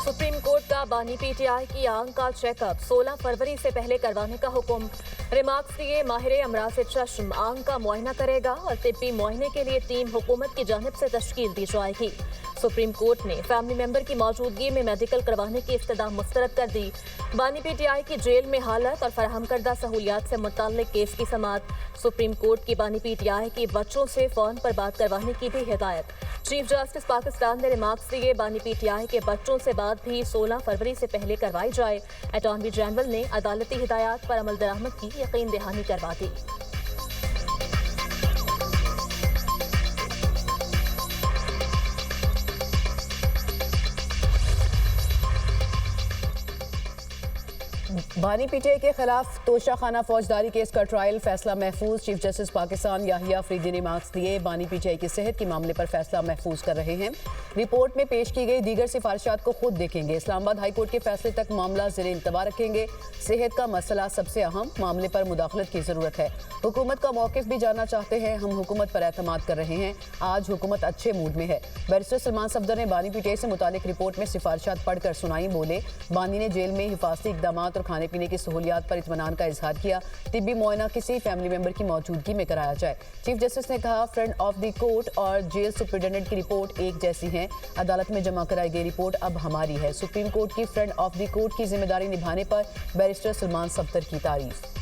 Supreme court का बानी PTI की आंख का चेकअप 16 फरवरी से पहले करवाने का हुक्म। रिमार्क्स दिए माहिर अमराज चश्म आंख का मुआयना करेगा और तिब्बी मुआयने के लिए टीम हुकूमत की जानिब से तश्कील दी जाएगी। सुप्रीम कोर्ट ने फैमिली मेंबर की मौजूदगी में मेडिकल करवाने की इफ्तिदा मुस्तरद कर दी। बानी पीटीआई की जेल में हालत और फराहम करदा सहूलियात से मुताल्लिक केस की समाअत। सुप्रीम कोर्ट की बानी पीटीआई की बच्चों से फोन पर बात करवाने की भी हिदायत। चीफ जस्टिस पाकिस्तान ने रिमार्क्स दिए बानी पीटीआई के बच्चों से बात भी 16 फरवरी से पहले करवाई जाए। अटॉर्नी जनरल ने अदालती हिदायत पर अमल दरामद की यकीन दहानी करवा दी। बानी पीटीआई के खिलाफ तोशाखाना फौजदारी केस का ट्रायल फैसला महफूज। चीफ जस्टिस पाकिस्तान याहिया अफरीदी ने मार्क्स दिए बानी पीटीआई की सेहत के मामले पर फैसला महफूज कर रहे हैं। रिपोर्ट में पेश की गई दीगर सिफारिशात को खुद देखेंगे। इस्लामाबाद हाई कोर्ट के फैसले तक मामला ज़ेरे इंतबा रखेंगे। सेहत का मसला सबसे अहम, मामले पर मुदाखलत की जरूरत है। हुकूमत का मौक़िफ़ भी जानना चाहते हैं। हम हुकूमत पर एतमाद कर रहे हैं। आज हुकूमत अच्छे मूड में है। बैरिस्टर सलमान सफदर ने बानी पीटीआई से मुतालिक रिपोर्ट में सिफारिशात पढ़कर सुनाई। बोले बानी ने जेल में हिफाजती इकदाम और खाने पीने की सहूलियात पर इत्मीनान का इजहार किया। तिब्बी मुआयना किसी फैमिली मेंबर की मौजूदगी में कराया जाए। चीफ जस्टिस ने कहा फ्रेंड ऑफ द कोर्ट और जेल सुपरिटेंडेंट की रिपोर्ट एक जैसी हैं। अदालत में जमा कराई गई रिपोर्ट अब हमारी है। सुप्रीम कोर्ट की फ्रेंड ऑफ द कोर्ट की जिम्मेदारी निभाने पर बैरिस्टर सलमान सफदर की तारीफ।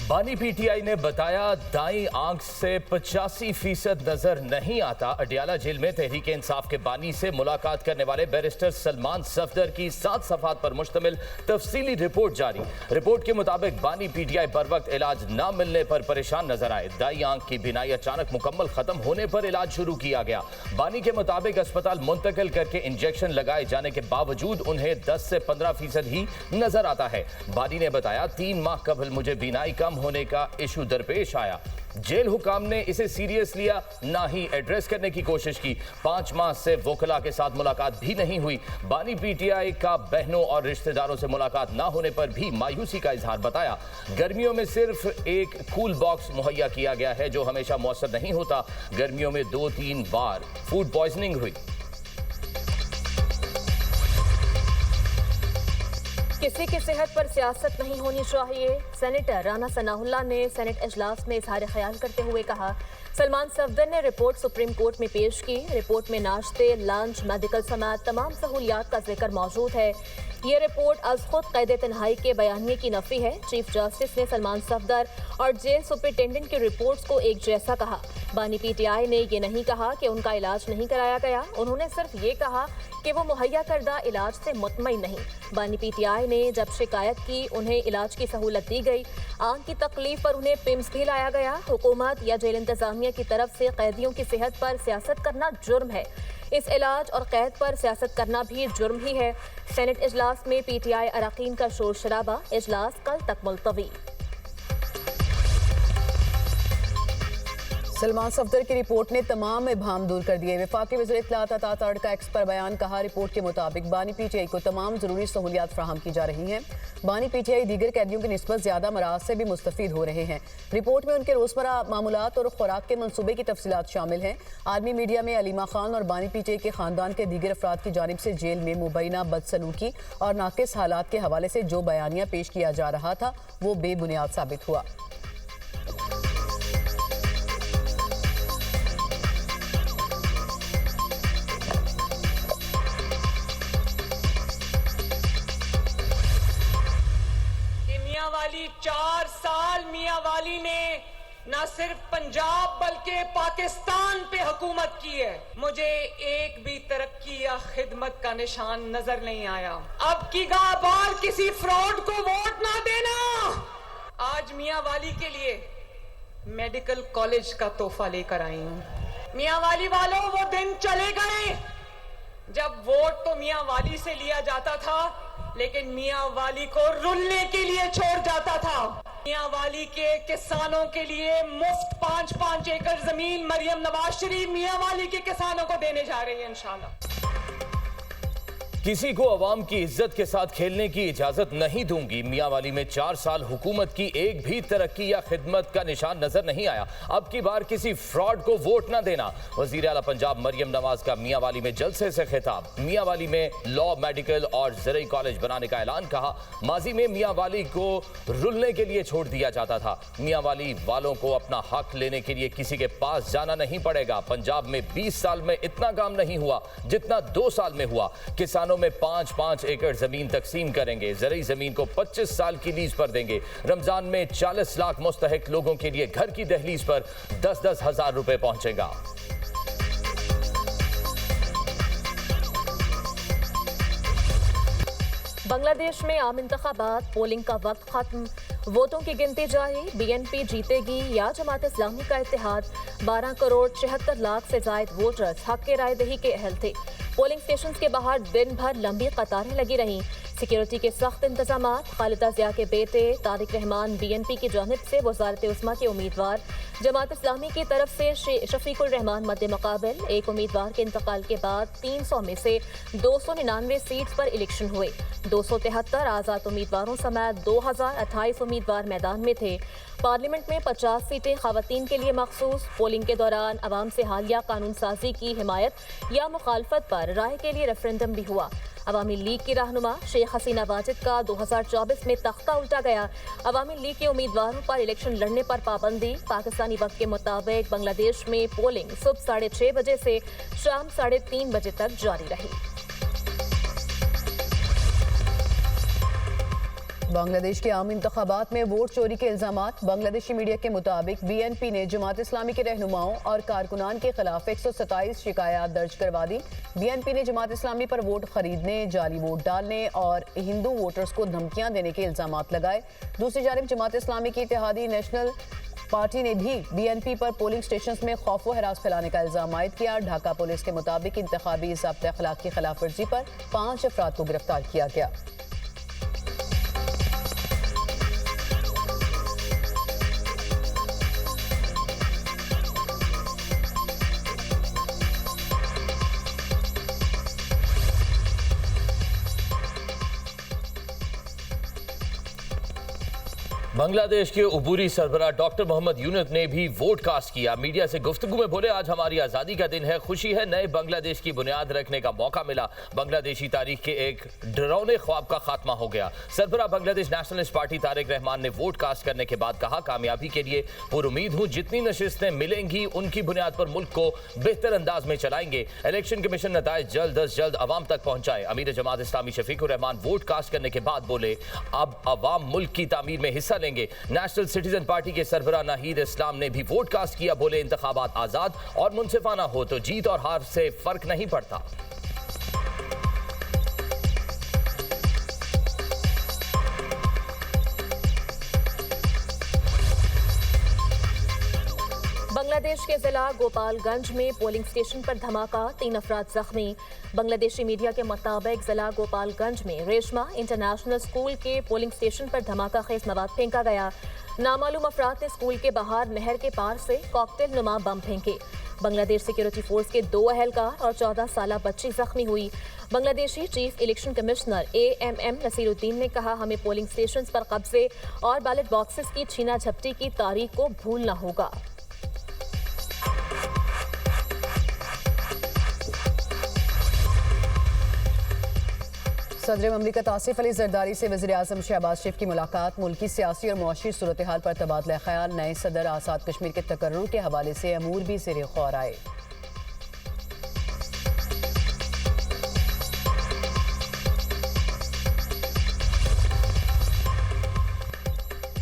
बानी पीटीआई ने बताया दाईं आंख से 85% नजर नहीं आता। अडियाला जेल में तहरीक इंसाफ के बानी से मुलाकात करने वाले बैरिस्टर सलमान सफदर की 7 सफ़हात पर मुश्तमिल तफसीली रिपोर्ट जारी। रिपोर्ट के मुताबिक बानी पीटीआई बर वक्त इलाज न मिलने पर परेशान नजर आए। दाईं आंख की बीनाई अचानक मुकम्मल खत्म होने पर इलाज शुरू किया गया। बानी के मुताबिक अस्पताल मुंतकिल करके इंजेक्शन लगाए जाने के बावजूद उन्हें 10 से 15% ही नजर आता है। बानी ने बताया 3 माह कबल मुझे बीनाई कम होने का इशू दरपेश आया। जेल हुकाम ने इसे सीरियस लिया, ना ही एड्रेस करने की कोशिश की। 5 माह से वकला के साथ मुलाकात भी नहीं हुई। बानी पीटीआई का बहनों और रिश्तेदारों से मुलाकात ना होने पर भी मायूसी का इजहार बताया। गर्मियों में सिर्फ एक कूल बॉक्स मुहैया किया गया है जो हमेशा मौसर नहीं होता। गर्मियों में 2-3 बार फूड पॉइजनिंग हुई। किसी की सेहत पर सियासत नहीं होनी चाहिए। सेनेटर राना सनाउल्लाह ने सेनेट इजलास में इजहार ख्याल करते हुए कहा। सलमान सफदर ने रिपोर्ट सुप्रीम कोर्ट में पेश की। रिपोर्ट में नाश्ते, लंच, मेडिकल समेत तमाम सहूलियात का जिक्र मौजूद है। ये रिपोर्ट अज खुद कैद तन्हाई के बयानिए की नफी है। चीफ जस्टिस ने सलमान सफदर और जेल सुपरिटेंडेंट की रिपोर्ट्स को एक जैसा कहा। बानी पीटीआई ने यह नहीं कहा कि उनका इलाज नहीं कराया गया। उन्होंने सिर्फ ये कहा कि वो मुहैया करदा इलाज से मुतमईन नहीं। बानी पीटीआई ने जब शिकायत की उन्हें इलाज की सहूलत दी गई। आंख की तकलीफ पर उन्हें पिम्स भी लाया गया। हुकूमत या जेल इंतजामिया की तरफ से कैदियों की सेहत पर सियासत करना जुर्म है। इस इलाज और कैद पर सियासत करना भी जुर्म ही है। सेनेट इजलास में पीटीआई अरकान का शोर शराबा। इजलास कल तक मुलतवी। सलमान सफदर की रिपोर्ट ने तमाम इबाहम दूर कर दिए। वफाकी वज़ीर इत्तलात अता तड़का एक्स पर बयान कहा रिपोर्ट के मुताबिक बानी पीटीआई को तमाम ज़रूरी सहूलियात फ्राहम की जा रही हैं। बानी पीटीआई दीगर कैदियों की निस्बत ज़्यादा मराज से भी मुस्तफ़ीद हो रहे हैं। रिपोर्ट में उनके रोज़मर्रा मामूलात और खुराक के मनसूबे की तफसीलात शामिल हैं। आर्मी मीडिया में अलीमा खान और बानी पीटीआई के खानदान के दीगर अफराद की जानिब से जेल में मुबैना बदसलूकी और नाकिस हालात के हवाले से जो बयानिया पेश किया जा रहा था वो बेबुनियाद साबित हुआ। वाली 4 साल मियां वाली ने न सिर्फ पंजाब बल्कि पाकिस्तान पे हुकूमत की है। मुझे एक भी तरक्की या खिदमत का निशान नजर नहीं आया। अब की बार किसी फ्रॉड को वोट ना देना। आज मियां वाली के लिए मेडिकल कॉलेज का तोहफा लेकर आई हूं। मियां वाली वालों, वो दिन चले गए जब वोट तो मियां वाली से लिया जाता था लेकिन मियां वाली को रुलने के लिए छोड़ जाता था। मियां वाली के किसानों के लिए मुफ्त 5-5 एकड़ जमीन मरियम नवाज शरीफ मियां वाली के किसानों को देने जा रही है इंशाल्लाह। किसी को अवाम की इज्जत के साथ खेलने की इजाजत नहीं दूंगी। मियांवाली में 4 साल हुकूमत की एक भी तरक्की या खिदमत का निशान नजर नहीं आया। अब की बार किसी फ्रॉड को वोट न देना। वजीर आला पंजाब मरियम नवाज का मियांवाली में जलसे से खिताब। मियांवाली में लॉ, मेडिकल और ज़रई कॉलेज बनाने का ऐलान। कहा, माजी में मियांवाली को रुलने के लिए छोड़ दिया जाता था। मियांवाली वालों को अपना हक लेने के लिए किसी के पास जाना नहीं पड़ेगा। पंजाब में 20 साल में इतना काम नहीं हुआ जितना 2 साल में हुआ। किसानों में 5-5 एकड़ जमीन तकसीम करेंगे। ज़रई जमीन को 25 साल की लीज पर देंगे। रमजान में 40 लाख मुस्तहिक लोगों के लिए घर की दहलीज पर 10-10 हजार रुपए पहुंचेगा। बांग्लादेश में आम इंतखाबात, पोलिंग का वक्त खत्म, वोटों की गिनती जारी। बीएनपी जीतेगी या जमात इस्लामी का इत्तेहाद। 12 करोड़ 76 लाख से जायद वोटर्स हक के राय दही के अहल थे। पोलिंग स्टेशन के बाहर दिन भर लंबी कतारें लगी रहीं। सिक्योरिटी के सख्त इंतजाम। खालिदा जिया के बेटे तारिक रहमान बीएनपी की जानिब से वज़ारत उस्मा के उम्मीदवार। जमात इस्लामी की तरफ से शफीकुर रहमान मद्दे मुकाबिल। एक उम्मीदवार के इंतकाल के बाद 300 में से 299 सीट्स पर इलेक्शन हुए। 273 आज़ाद उम्मीदवारों समेत 2028 उम्मीदवार मैदान में थे। पार्लियामेंट में 50 सीटें खवातीन के लिए मखसूस। पोलिंग के दौरान अवाम से हालिया कानून साजी की हिमायत या मुखालफत पर राय के लिए रेफरेंडम भी हुआ। अवामी लीग की रहनुमा शेख हसीना वाजिद का 2024 में तख्ता उल्टा गया। अवामी लीग के उम्मीदवारों पर इलेक्शन लड़ने पर पाबंदी। पाकिस्तानी वक्त के मुताबिक बांग्लादेश में पोलिंग सुबह 6:30 बजे से शाम 3:30 बजे तक जारी रही। बांग्लादेश के आम इंतखाबात में वोट चोरी के इल्जामात। बांग्लादेशी मीडिया के मुताबिक बीएनपी ने जमात इस्लामी के रहनुमाओं और कारकुनान के खिलाफ 127 शिकायत दर्ज करवा दी। बीएनपी ने जमात इस्लामी पर वोट खरीदने, जाली वोट डालने और हिंदू वोटर्स को धमकियां देने के इल्जामात लगाए। दूसरी जानिब जमात इस्लामी की इत्तेहादी नेशनल पार्टी ने भी बीएनपी पर पोलिंग स्टेशन में खौफ व हरास फैलाने का इल्जाम आयद किया। ढाका पुलिस के मुताबिक इंतखाबी ज़ाब्ते अखलाक की खिलाफ वर्जी पर 5 अफराद को गिरफ्तार किया गया। बांग्लादेश के उबूरी सरबराह डॉक्टर मोहम्मद यूनुस ने भी वोट कास्ट किया। मीडिया से गुफ्तगू में बोले, आज हमारी आज़ादी का दिन है, खुशी है, नए बांग्लादेश की बुनियाद रखने का मौका मिला। बांग्लादेशी तारीख के एक डरावने ख्वाब का खात्मा हो गया। सरबराह बांग्लादेश नेशनलिस्ट पार्टी तारिक रहमान ने वोट कास्ट करने के बाद कहा, कामयाबी के लिए पुरुमीद हूँ। जितनी नशिस्तें मिलेंगी उनकी बुनियाद पर मुल्क को बेहतर अंदाज में चलाएंगे। इलेक्शन कमीशन नताइज जल्द अज जल्द अवाम तक पहुंचाए। अमीर जमात इस्लामी शफीकुर रहमान वोट कास्ट करने के बाद बोले, अब अवाम मुल्क की तामीर में हिस्सा लेंगे। नेशनल सिटीजन पार्टी के सरबराह नाहीद इस्लाम ने भी वोट कास्ट किया। बोले, इंतखाबात आजाद और मुनसिफाना हो तो जीत और हार से फर्क नहीं पड़ता। बांग्लादेश के जिला गोपालगंज में पोलिंग स्टेशन पर धमाका, 3 अफराद जख्मी। बांग्लादेशी मीडिया के मुताबिक जिला गोपालगंज में रेशमा इंटरनेशनल स्कूल के पोलिंग स्टेशन पर धमाका खेज मवाद फेंका गया। नामालूम अफराद ने स्कूल के बाहर नहर के पार से कॉकटेल नुमा बम फेंके। बांग्लादेश सिक्योरिटी फोर्स के 2 अहलकार और 14 साल बच्ची जख्मी हुई। Bangladeshi chief election commissioner AMM Nasiruddin ने कहा, हमें पोलिंग स्टेशन पर कब्जे और बैलेट बॉक्सेस की छीना झपटी की तारीख को भूलना होगा। सदर ममलिकत आसिफ अली जरदारी से वज़ीर आज़म शहबाज शरीफ की मुलाकात। मुल्की सियासी और मुआशी सूरत हाल पर तबादला ख्याल। नए सदर आज़ाद कश्मीर के तकर्रुर के हवाले से अमूर भी ज़ेर गौर आए।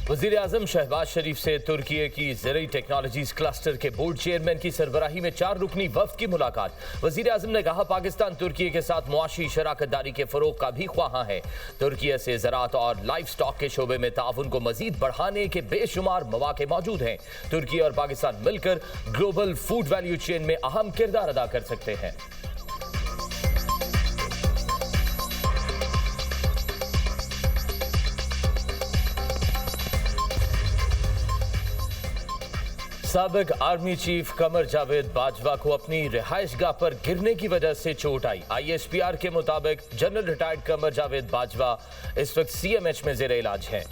वज़ीर आज़म शहबाज शरीफ से तुर्की की ज़रई टेक्नोलॉजीज क्लस्टर के बोर्ड चेयरमैन की सरबराही में 4 रुकनी वफ़द की मुलाकात। वज़ीर आज़म ने कहा, पाकिस्तान तुर्की के साथ मुआशी शराकतदारी के फ़रोग़ का भी ख्वाहां है। तुर्की से ज़राअत और लाइफ स्टॉक के शोबे में ताउन को मज़ीद बढ़ाने के बेशुमार मौक़े मौजूद हैं। तुर्की और पाकिस्तान मिलकर ग्लोबल फूड वैल्यू चेन में अहम किरदार अदा कर सकते हैं। साबिक आर्मी चीफ कमर जावेद बाजवा को अपनी रिहाइशगाह पर गिरने की वजह से चोट आई। ISPR के मुताबिक जनरल रिटायर्ड कमर जावेद बाजवा इस वक्त CMH में जेर इलाज हैं।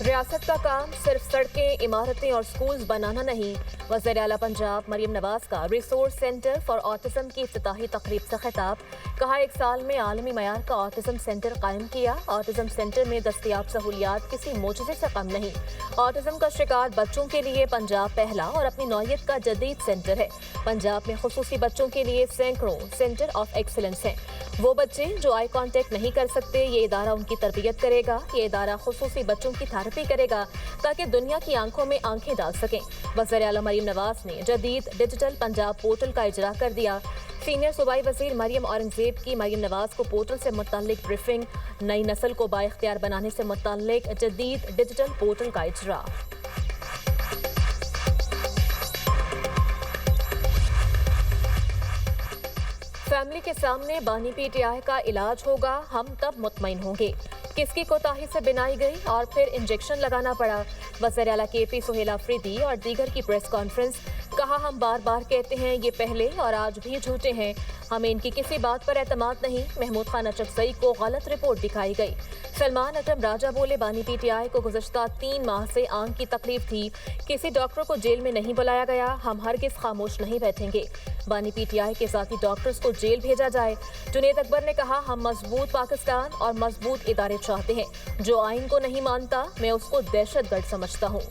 रियासत का काम सिर्फ सड़कें, इमारतें और स्कूल्स बनाना नहीं। वज़ीर आला पंजाब मरियम नवाज का रिसोर्स सेंटर फॉर ऑटिज्म की इफ्तिताही तकरीब से खिताब। कहा, 1 साल में आलमी मयार का ऑटिज्म सेंटर कायम किया। ऑटिज्म सेंटर में दस्तयाब सहूलियात किसी मोजज़े से कम नहीं। ऑटिज्म का शिकार बच्चों के लिए पंजाब पहला और अपनी नौयत का जदीद सेंटर है। पंजाब में खुसूसी बच्चों के लिए सैकड़ों सेंटर ऑफ एक्सीलेंस हैं। वो बच्चे जो आई कॉन्टेक्ट नहीं कर सकते, ये इदारा उनकी तरबियत करेगा। ये इदारा खुसूसी बच्चों की थेरेपी करेगा ताकि दुनिया की आंखों में आंखें डाल सकें। वज़ीर आला मरियम नवाज ने जदीद डिजिटल पंजाब पोर्टल का इजरा कर दिया। सीनियर सूबाई वजीर मरियम औरंगजेब की मरियम नवाज को पोर्टल से मुतल्लिक ब्रीफिंग। नई नस्ल को बाइख्तियार बनाने से मुतल्लिक जदीद डिजिटल पोर्टल का इजरा। फैमिली के सामने बानी PTI का इलाज होगा, हम तब मुतमईन होंगे। किसकी कोताही से बिनाई गई और फिर इंजेक्शन लगाना पड़ा। वज़ीर आला KP सुहेल अफरीदी और दीगर की प्रेस कॉन्फ्रेंस। कहा, हम बार बार कहते हैं ये पहले और आज भी झूठे हैं, हमें इनकी किसी बात पर एतमाद नहीं। महमूद खान अचकज़ई को गलत रिपोर्ट दिखाई गई। सलमान अकरम राजा बोले, बानी PTI को गुज़श्ता 3 माह से आंख की तकलीफ थी, किसी डॉक्टर को जेल में नहीं बुलाया गया, हम हरगिज़ खामोश नहीं बैठेंगे। बानी PTI के साथी डॉक्टर्स को जेल भेजा जाए। जुनेद अकबर ने कहा, हम मजबूत पाकिस्तान और मजबूत इदारे चाहते हैं। जो आइन को नहीं मानता, मैं उसको दहशतगर्द समझता हूँ।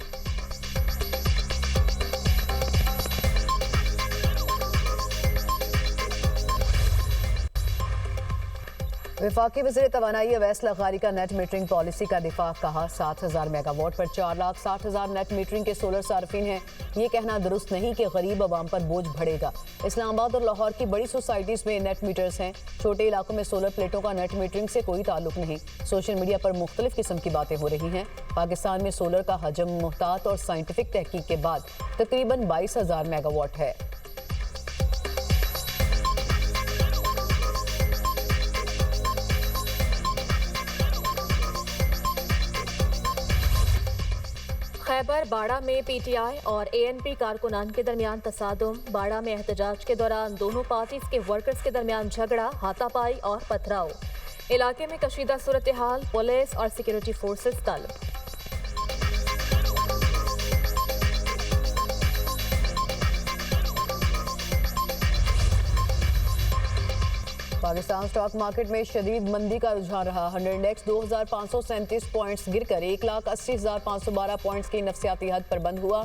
वफाकी वज़ीर तवानाई अवैस लग़ारी का नेट मीटरिंग पॉलिसी का दिफा। कहा, 7,000 मेगावाट पर 4,60,000 नेट मीटरिंग के सोलर सार्फिन हैं। ये कहना दुरुस्त नहीं कि गरीब आवाम पर बोझ बढ़ेगा। इस्लामाबाद और लाहौर की बड़ी सोसाइटीज़ में नेट मीटर्स हैं। छोटे इलाकों में सोलर प्लेटों का नेट मीटरिंग से कोई ताल्लुक नहीं। सोशल मीडिया पर मुख्तलिफ किस्म की बातें हो रही हैं। पाकिस्तान में सोलर का हजम मुहतात और साइंटिफिक तहकीक के बाद तकरीबन 22,000 मेगावाट है। खैबर बाड़ा में PTI और ANP कारकुनान के दरमियान तसादुम। बाड़ा में एहतजाज के दौरान दोनों पार्टीज के वर्कर्स के दरमियान झगड़ा, हाथापाई और पथराव। इलाके में कशीदा सूरत हाल, पुलिस और सिक्योरिटी फोर्सेस तलब। पाकिस्तान स्टॉक मार्केट में शदीद मंदी का रुझान रहा। 100 इंडेक्स 2,537 पॉइंट्स गिरकर 1,80,512 पॉइंट्स की नफसियाती हद पर बंद हुआ।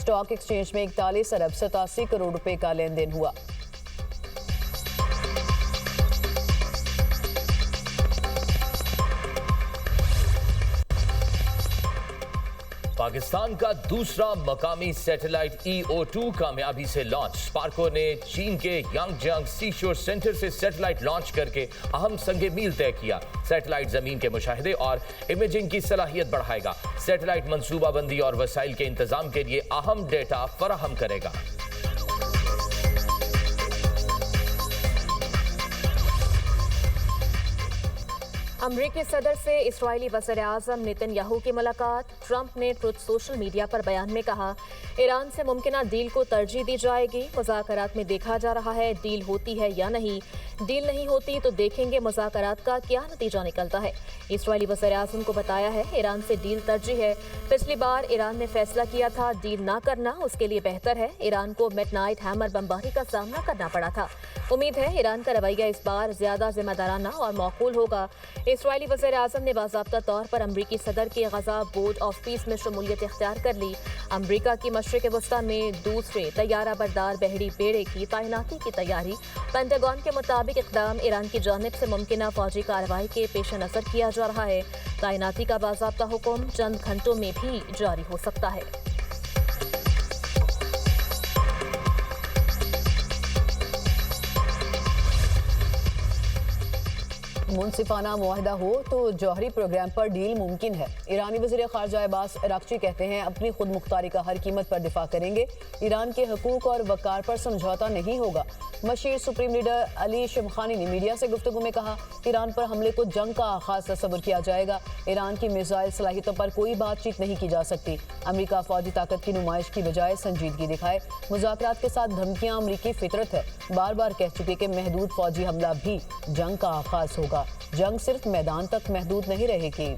स्टॉक एक्सचेंज में 41 अरब 87 करोड़ रुपए का लेन देन हुआ। पाकिस्तान का दूसरा मकामी सैटेलाइट EO2 कामयाबी से लॉन्च। स्पार्को ने चीन के यांगजियांग सीशोर सेंटर से सैटेलाइट लॉन्च करके अहम संगे मील तय किया। सैटेलाइट जमीन के मुशाहिदे और इमेजिंग की सलाहियत बढ़ाएगा। सैटेलाइट मंसूबाबंदी और वसाइल के इंतजाम के लिए अहम डेटा फराहम करेगा। अमरीकी सदर से इस्राएली वज़ीर आज़म नेतन्याहू की मुलाकात। ट्रंप ने ट्रुथ सोशल मीडिया पर बयान में कहा, ईरान से मुमकिना डील को तरजीह दी जाएगी। मुज़ाकरात में देखा जा रहा है डील होती है या नहीं। डील नहीं होती तो देखेंगे मुज़ाकरात का क्या नतीजा निकलता है। इस्राएली वज़ीर आज़म को बताया है ईरान से डील तरजीह है। पिछली बार ईरान ने फैसला किया था डील ना करना, उसके लिए बेहतर है। ईरान को मिडनाइट हैमर बमबारी का सामना करना पड़ा था। उम्मीद है ईरान का रवैया इस बार ज्यादा जिम्मेदाराना और मौकूल होगा। इस्राएली वज़ीर आज़म ने बाज़ाब्ता तौर पर अमरीकी सदर के गज़ा बोर्ड ऑफ पीस में शमूलियत इख्तियार कर ली। अमरीका की मशरिक़ वस्ता में दूसरे तैयारा बरदार बहरी बेड़े की तैनाती की तैयारी। पेंटागन के मुताबिक इक़दाम ईरान की जानिब से मुमकिना फौजी कार्रवाई के पेश नज़र किया जा रहा है। तैनाती का बाज़ाब्ता हुक्म चंद घंटों में भी जारी हो सकता है। मुनसिफाना मुआहदा हो तो जौहरी प्रोग्राम पर डील मुमकिन है। ईरानी वज़ीर ख़ारजा अब्बास अराग़ची कहते हैं अपनी खुद मुख्तारी का हर कीमत पर दिफा करेंगे। ईरान के हकूक़ और वक़ार पर समझौता नहीं होगा। Machine supreme leader Ali Shamkhani ने मीडिया से गुफ्तगू में कहा, ईरान पर हमले को जंग का आगाज़ तस्वर किया जाएगा। ईरान की मिसाइल सलाहियतों पर कोई बातचीत नहीं की जा सकती। अमरीका फौजी ताकत की नुमाइश की बजाय संजीदगी दिखाए। मुज़ाकरात के साथ धमकियां अमरीकी फितरत है। बार बार कह चुके कि महदूद फौजी हमला भी जंग का आगाज़ होगा। जंग सिर्फ मैदान तक महदूद नहीं रहेगी।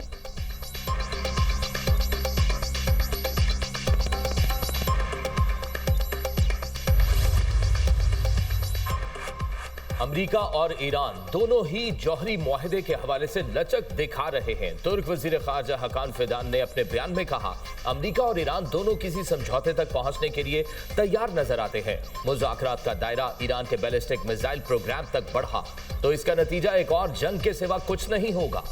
अमेरिका और ईरान दोनों ही जौहरी मुआहदे के हवाले से लचक दिखा रहे हैं। तुर्क वजीर खारजा हकान फिदान ने अपने बयान में कहा, अमेरिका और ईरान दोनों किसी समझौते तक पहुंचने के लिए तैयार नजर आते हैं। मुज़ाकरात का दायरा ईरान के बैलिस्टिक मिसाइल प्रोग्राम तक बढ़ा तो इसका नतीजा एक और जंग के सिवा कुछ नहीं होगा।